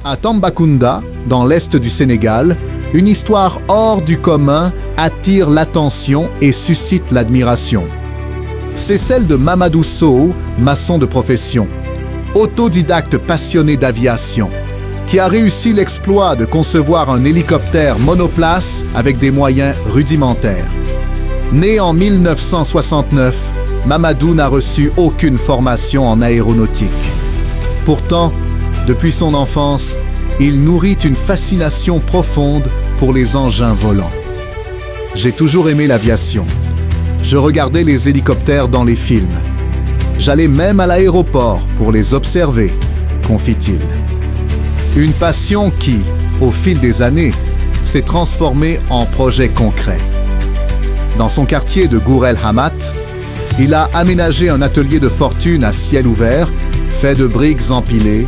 À Tambacounda, dans l'est du Sénégal, une histoire hors du commun attire l'attention et suscite l'admiration. C'est celle de Mamadou Sow, maçon de profession, autodidacte passionné d'aviation, qui a réussi l'exploit de concevoir un hélicoptère monoplace avec des moyens rudimentaires. Né en 1969, Mamadou n'a reçu aucune formation en aéronautique. Pourtant, depuis son enfance, il nourrit une fascination profonde pour les engins volants. J'ai toujours aimé l'aviation. Je regardais les hélicoptères dans les films. J'allais même à l'aéroport pour les observer, confie-t-il. Une passion qui, au fil des années, s'est transformée en projet concret. Dans son quartier de Gour El Hamat, il a aménagé un atelier de fortune à ciel ouvert, fait de briques empilées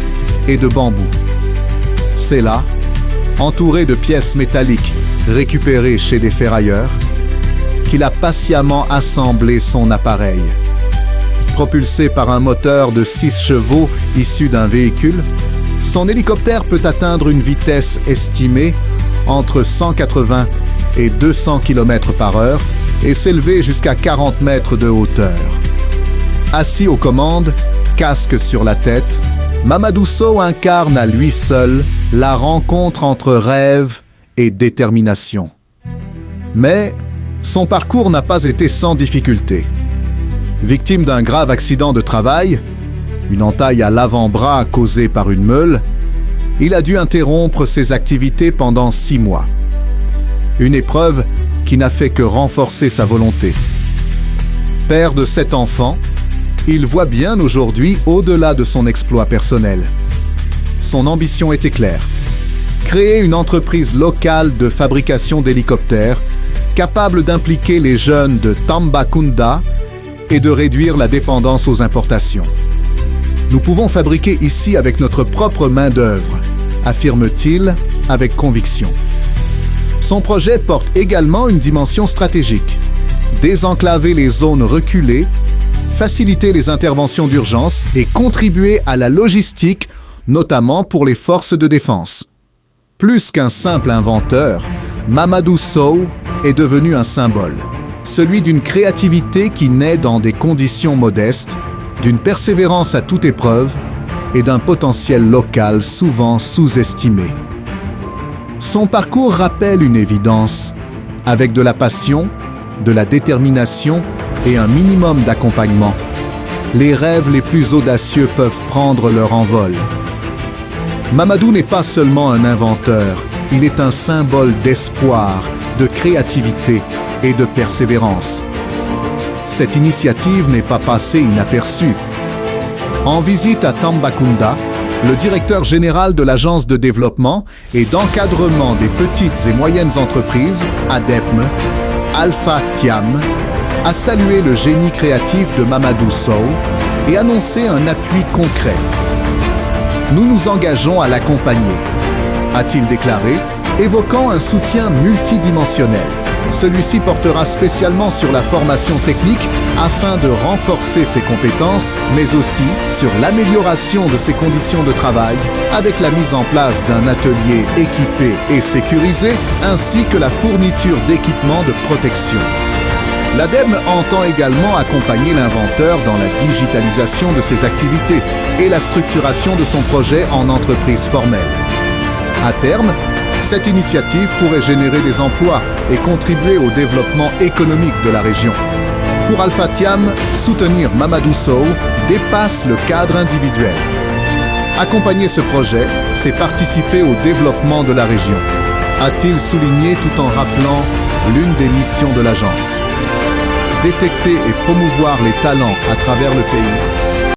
et de bambou. C'est là, entouré de pièces métalliques récupérées chez des ferrailleurs, qu'il a patiemment assemblé son appareil. Propulsé par un moteur de 6 chevaux issu d'un véhicule, son hélicoptère peut atteindre une vitesse estimée entre 180 et 200 km/h et s'élever jusqu'à 40 mètres de hauteur. Assis aux commandes, casque sur la tête, Mamadou Sow incarne à lui seul la rencontre entre rêve et détermination. Mais son parcours n'a pas été sans difficulté. Victime d'un grave accident de travail, une entaille à l'avant-bras causée par une meule, il a dû interrompre ses activités pendant 6 mois. Une épreuve qui n'a fait que renforcer sa volonté. Père de 7 enfants, il voit bien aujourd'hui au-delà de son exploit personnel. Son ambition était claire. Créer une entreprise locale de fabrication d'hélicoptères capable d'impliquer les jeunes de Tambacounda et de réduire la dépendance aux importations. Nous pouvons fabriquer ici avec notre propre main-d'œuvre, affirme-t-il avec conviction. Son projet porte également une dimension stratégique. Désenclaver les zones reculées, faciliter les interventions d'urgence et contribuer à la logistique, notamment pour les forces de défense. Plus qu'un simple inventeur, Mamadou Sow est devenu un symbole, celui d'une créativité qui naît dans des conditions modestes, d'une persévérance à toute épreuve et d'un potentiel local souvent sous-estimé. Son parcours rappelle une évidence. Avec de la passion, de la détermination et un minimum d'accompagnement, les rêves les plus audacieux peuvent prendre leur envol. Mamadou n'est pas seulement un inventeur, il est un symbole d'espoir, de créativité et de persévérance. Cette initiative n'est pas passée inaperçue. En visite à Tambacounda, le directeur général de l'Agence de développement et d'encadrement des petites et moyennes entreprises, ADEPM, Alpha Thiam, a salué le génie créatif de Mamadou Sow et annoncé un appui concret. « Nous nous engageons à l'accompagner », a-t-il déclaré, évoquant un soutien multidimensionnel. Celui-ci portera spécialement sur la formation technique afin de renforcer ses compétences, mais aussi sur l'amélioration de ses conditions de travail, avec la mise en place d'un atelier équipé et sécurisé, ainsi que la fourniture d'équipements de protection. L'ADEME entend également accompagner l'inventeur dans la digitalisation de ses activités et la structuration de son projet en entreprise formelle. À terme, cette initiative pourrait générer des emplois et contribuer au développement économique de la région. Pour Alpha Thiam, soutenir Mamadou Sow dépasse le cadre individuel. Accompagner ce projet, c'est participer au développement de la région, a-t-il souligné tout en rappelant l'une des missions de l'agence. Détecter et promouvoir les talents à travers le pays